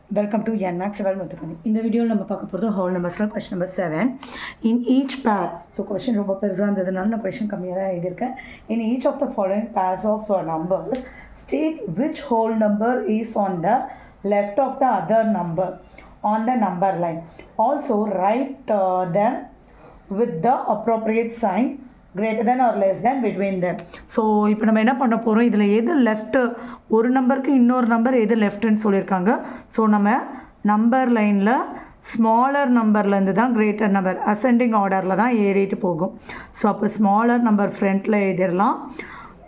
Welcome to NMAX Seval Muthukani. In the video, we will talk about whole numbers. Question number 7. In each pair, so question number question in each of the following pairs of numbers, state which whole number is on the left of the other number on the number line. Also, write them with the appropriate sign greater than or less than between them. So இப்போ நம்ம என்ன பண்ண போகிறோம், இதில் எது left, ஒரு நம்பருக்கு இன்னொரு நம்பர் எது லெஃப்ட்டுன்னு சொல்லியிருக்காங்க. ஸோ நம்ம நம்பர் லைனில் ஸ்மாலர் நம்பர்லேருந்து தான் கிரேட்டர் நம்பர் அசெண்டிங் ஆர்டரில் தான் ஏறிட்டு போகும். ஸோ அப்போ ஸ்மாலர் நம்பர் ஃப்ரண்ட்டில் எழுதிடலாம்,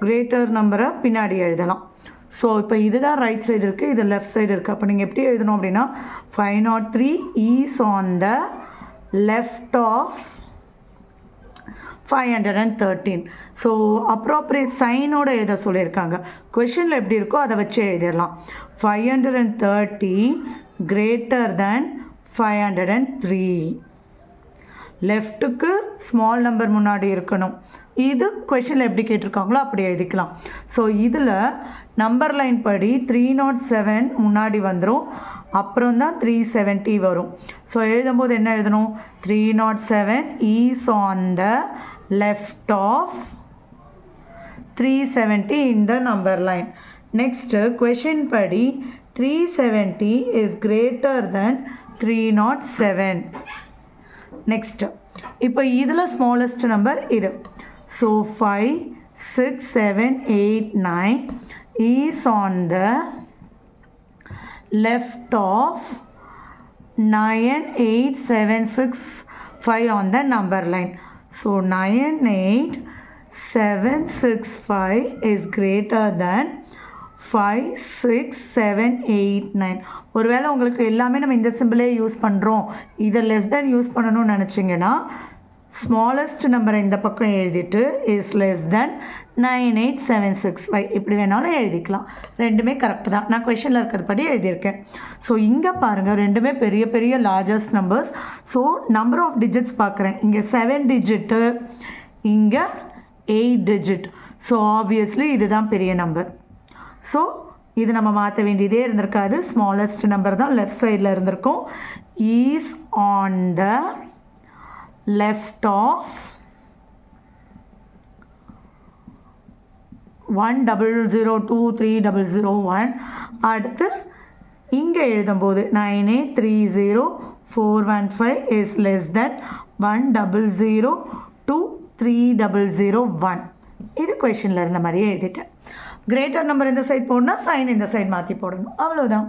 கிரேட்டர் நம்பரை பின்னாடி எழுதலாம். ஸோ இப்போ இதுதான் ரைட் சைடு இருக்குது, இது லெஃப்ட் சைடு இருக்குது. அப்போ நீங்கள் எப்படி எழுதணும் அப்படின்னா 503 is on the left of 513. So appropriate சைனோட எழுத சொல்லியிருக்காங்க. கொஷனில் எப்படி இருக்கோ அதை வச்சு எழுதிடலாம். 530 கிரேட்டர் தேன் 503. லெஃப்ட்டுக்கு ஸ்மால் நம்பர் முன்னாடி இருக்கணும். இது கொஷனில் எப்படி கேட்டிருக்காங்களோ அப்படி எழுதிக்கலாம். ஸோ இதில் நம்பர் லைன் படி 307 முன்னாடி வந்துடும், அப்புறம் தான் 370 வரும். ஸோ எழுதும்போது என்ன எழுதணும், 307 is on the left of 370 in the number line. Next question படி 370 is greater than 307. Next இப்போ இதில் ஸ்மாலஸ்ட் நம்பர் இது. So 5, 6, 7, 8, 9 is on the left of 9, 8, 7, 6, 5 on the number line. So 9, 8, 7, 6, 5 is greater than 5, 6, 7, 8, 9. ஒருவேளை உங்களுக்கு எல்லாமே நம்ம இந்த சிம்பிளே use பண்ணுறோம், இதை லெஸ் தேன் யூஸ் பண்ணணும்னு நினச்சிங்கன்னா ஸ்மாலஸ்ட் நம்பரை இந்த பக்கம் எழுதிட்டு இஸ் லெஸ் தேன் 98765 இப்படி வேணாலும் எழுதிக்கலாம். ரெண்டுமே கரெக்டு தான், நான் கொஷனில் இருக்கிறது படி எழுதியிருக்கேன். ஸோ இங்கே பாருங்கள், ரெண்டுமே பெரிய பெரிய largest numbers. So number of digits பார்க்குறேன், இங்கே 7 டிஜிட்டு, இங்கே 8 டிஜிட். ஸோ ஆப்வியஸ்லி இதுதான் பெரிய நம்பர். ஸோ இது நம்ம மாற்ற வேண்டியதே இருந்திருக்காது, ஸ்மாலஸ்ட் நம்பர் தான் லெஃப்ட் சைடில் இருந்திருக்கும். Is on the left of 1002301. அடுத்து இங்கே எழுதும்போது 9830415 is less than 1002301. இது கொஷனில் இருந்த மாதிரியே எழுதிட்டேன். கிரேட்டர் நம்பர் இந்த சைட் போடணும், சைன் இந்த சைட் மாற்றி போடணும், அவ்வளோதான்.